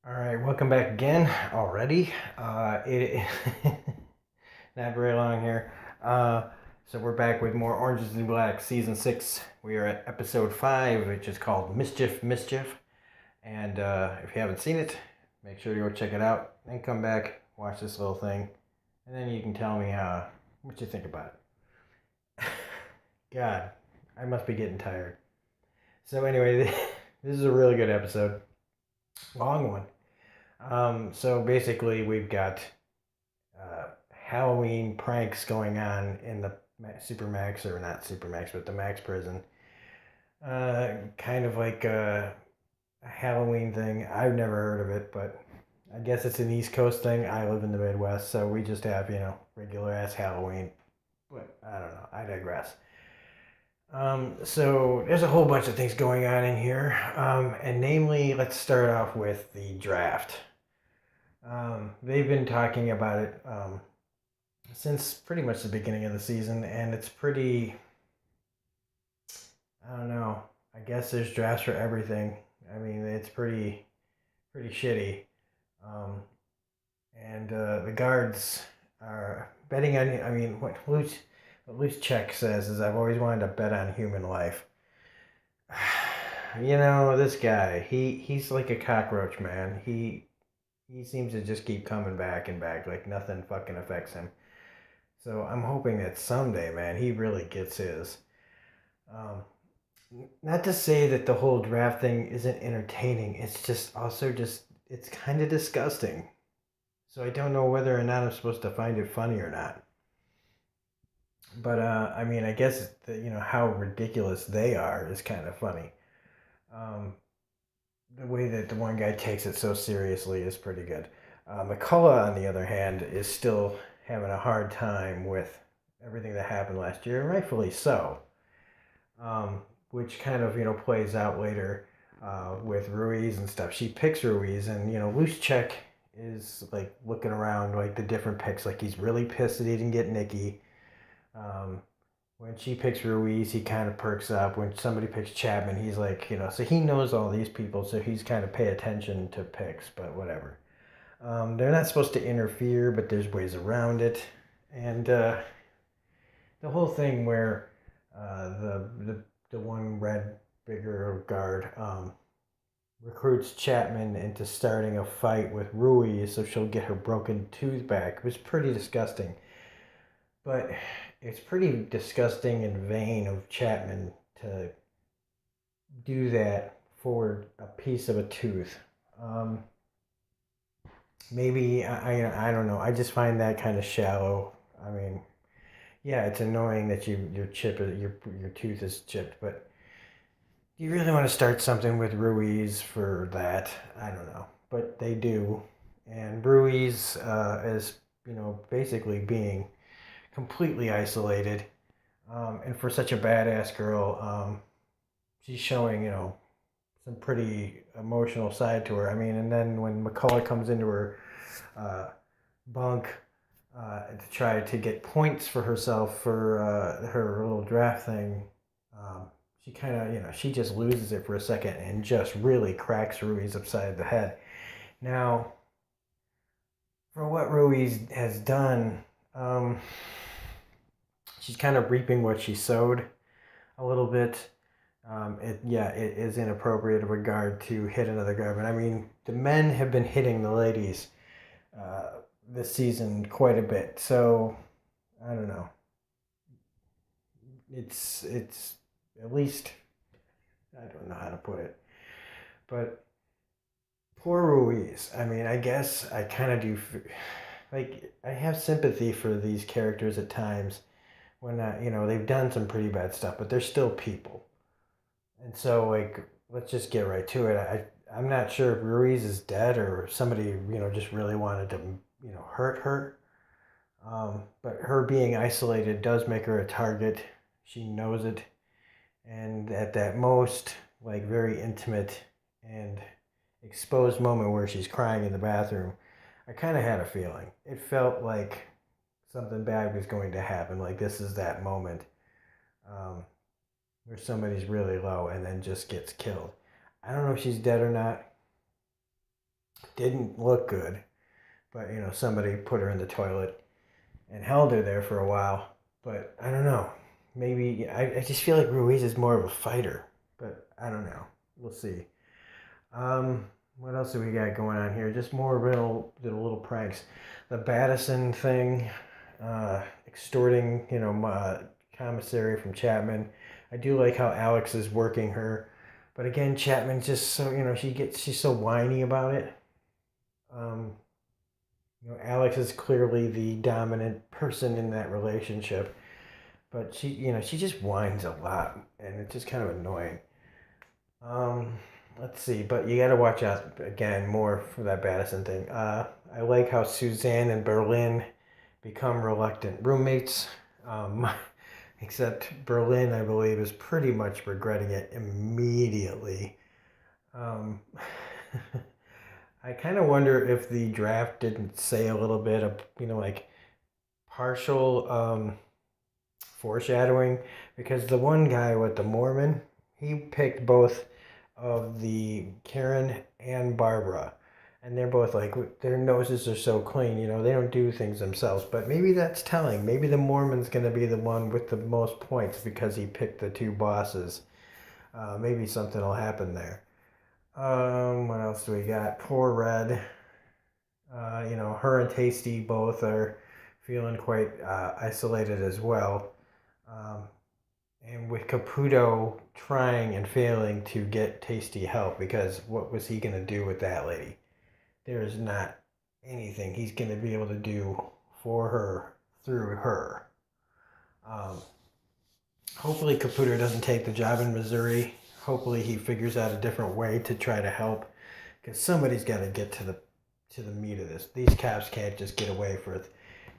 All right, welcome back again already. It not very long here. So we're back with more Oranges and Black season 6. We are at episode 5, which is called Mischief Mischief. And if you haven't seen it, make sure to go check it out. Then come back, watch this little thing, and then you can tell me what you think about it. God, I must be getting tired. So anyway, this is a really good episode, long one. So basically, we've got Halloween pranks going on in the Supermax, or not Supermax, but the Max prison. Kind of like a Halloween thing. I've never heard of it, but I guess it's an East Coast thing. I live in the Midwest, so we just have, regular ass Halloween. But I don't know. I digress. So there's a whole bunch of things going on in here. And namely, let's start off with the draft. They've been talking about it since pretty much the beginning of the season, and it's pretty. I don't know. I guess there's drafts for everything. I mean, it's pretty shitty. Um, and the guards are betting on. I mean, what loose check says is I've always wanted to bet on human life. This guy, he's like a cockroach, man. He seems to just keep coming back and back, like nothing fucking affects him. So I'm hoping that someday, man, he really gets his. Um, Not to say that the whole draft thing isn't entertaining. It's just also it's kind of disgusting. So I don't know whether or not I'm supposed to find it funny or not. But I mean, I guess how ridiculous they are is kind of funny. Um, the way that the one guy takes it so seriously is pretty good. McCullough, on the other hand, is still having a hard time with everything that happened last year, and rightfully so. Which kind of plays out later with Ruiz and stuff. She picks Ruiz, and Loose Check is like looking around like the different picks, like he's really pissed that he didn't get Nikki. Um, when she picks Ruiz, he kind of perks up. When somebody picks Chapman, he's like, so he knows all these people, so he's kind of pay attention to picks, but whatever. They're not supposed to interfere, but there's ways around it. And the whole thing where the one red bigger guard recruits Chapman into starting a fight with Ruiz so she'll get her broken tooth back. It was pretty disgusting. But it's pretty disgusting and vain of Chapman to do that for a piece of a tooth. Maybe I don't know. I just find that kind of shallow. I mean, yeah, it's annoying that your tooth is chipped, but do you really want to start something with Ruiz for that? I don't know, but they do, and Ruiz is basically being completely isolated. And for such a badass girl, she's showing, some pretty emotional side to her. I mean, and then when McCullough comes into her bunk to try to get points for herself for her little draft thing, she kind of, she just loses it for a second and just really cracks Ruiz upside the head. Now, for what Ruiz has done, she's kind of reaping what she sowed a little bit. It is inappropriate of a guard to hit another guard, but I mean, the men have been hitting the ladies this season quite a bit, so I don't know. It's at least I don't know how to put it, but poor Ruiz. I mean, I guess I kind of do. Like, I have sympathy for these characters at times when they've done some pretty bad stuff, but they're still people. And so, like, let's just get right to it. I'm not sure if Ruiz is dead or if somebody, just really wanted to, hurt her. But her being isolated does make her a target. She knows it. And at that most, like, very intimate and exposed moment where she's crying in the bathroom, I kind of had a feeling. It felt like something bad was going to happen. Like, this is that moment. Where somebody's really low and then just gets killed. I don't know if she's dead or not, didn't look good. But, you know, somebody put her in the toilet and held her there for a while. But I don't know. Maybe, I just feel like Ruiz is more of a fighter. But I don't know. We'll see. What else do we got going on here? Just more little pranks. The Battison thing, extorting, you know, commissary from Chapman. I do like how Alex is working her, but again, Chapman's just so, you know, she's so whiny about it. You know, Alex is clearly the dominant person in that relationship, but she, you know, she just whines a lot, and it's just kind of annoying. Let's see, but you got to watch out again more for that Battison thing. I like how Suzanne and Berlin become reluctant roommates. Except Berlin, I believe, is pretty much regretting it immediately. I kind of wonder if the draft didn't say a little bit of, you know, like partial foreshadowing, because the one guy with the Mormon, he picked both of the Karen and Barbara. And they're both like, their noses are so clean, you know, they don't do things themselves. But maybe that's telling. Maybe the Mormon's going to be the one with the most points because he picked the two bosses. Maybe something will happen there. What else do we got? Poor Red. You know, her and Tasty both are feeling quite isolated as well. And with Caputo trying and failing to get Tasty help, because what was he going to do with that lady? There is not anything he's going to be able to do for her through her. Hopefully Caputo doesn't take the job in Missouri. Hopefully he figures out a different way to try to help, because somebody's got to get to the meat of this. These cops can't just get away with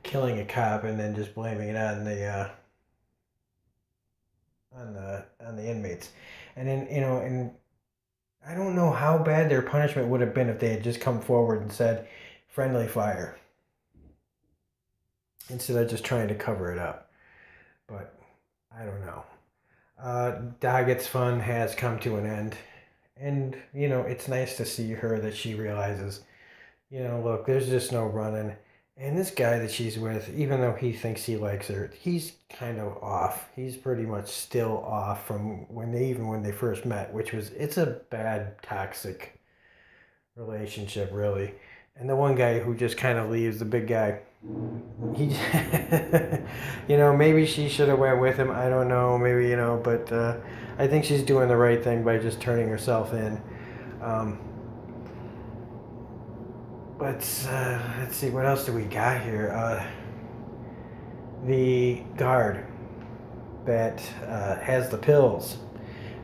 killing a cop and then just blaming it on the inmates. And then, you know, and I don't know how bad their punishment would have been if they had just come forward and said friendly fire instead of just trying to cover it up. But I don't know. Doggett's fun has come to an end. And, you know, it's nice to see her that she realizes, you know, look, there's just no running. And this guy that she's with, even though he thinks he likes her, he's kind of off. He's pretty much still off from when they first met, which was, it's a bad, toxic relationship, really. And the one guy who just kind of leaves, the big guy, he, you know, maybe she should have went with him. I don't know, maybe, you know, but I think she's doing the right thing by just turning herself in. Let's see, what else do we got here? The guard that has the pills.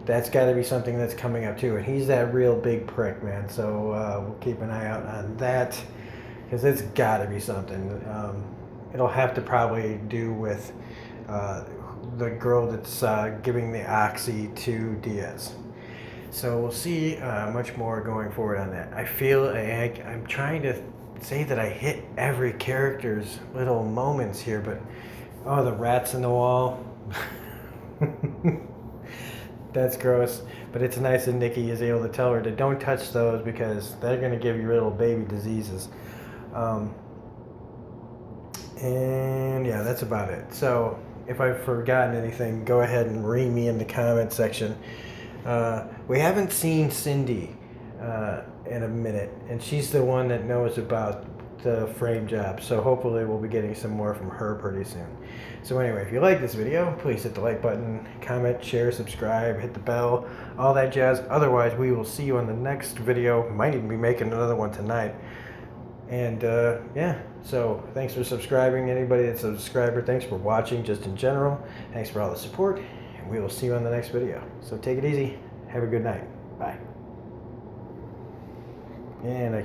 That's got to be something that's coming up too. And he's that real big prick, man. So we'll keep an eye out on that, because it's got to be something. It'll have to probably do with the girl that's giving the oxy to Diaz. So we'll see much more going forward on that. I feel I'm trying to say that I hit every character's little moments here, but oh, the rats in the wall. That's gross. But it's nice that Nikki is able to tell her to don't touch those because they're going to give you little baby diseases. And yeah, that's about it. So if I've forgotten anything, go ahead and read me in the comment section. We haven't seen Cindy in a minute, and she's the one that knows about the frame job, so hopefully we'll be getting some more from her pretty soon. So anyway, if you like this video, please hit the like button, comment, share, subscribe, hit the bell, all that jazz. Otherwise, we will see you on the next video. Might even be making another one tonight. And yeah, so thanks for subscribing. Anybody that's a subscriber, thanks for watching just in general. Thanks for all the support. We will see you on the next video. So take it easy. Have a good night. Bye. And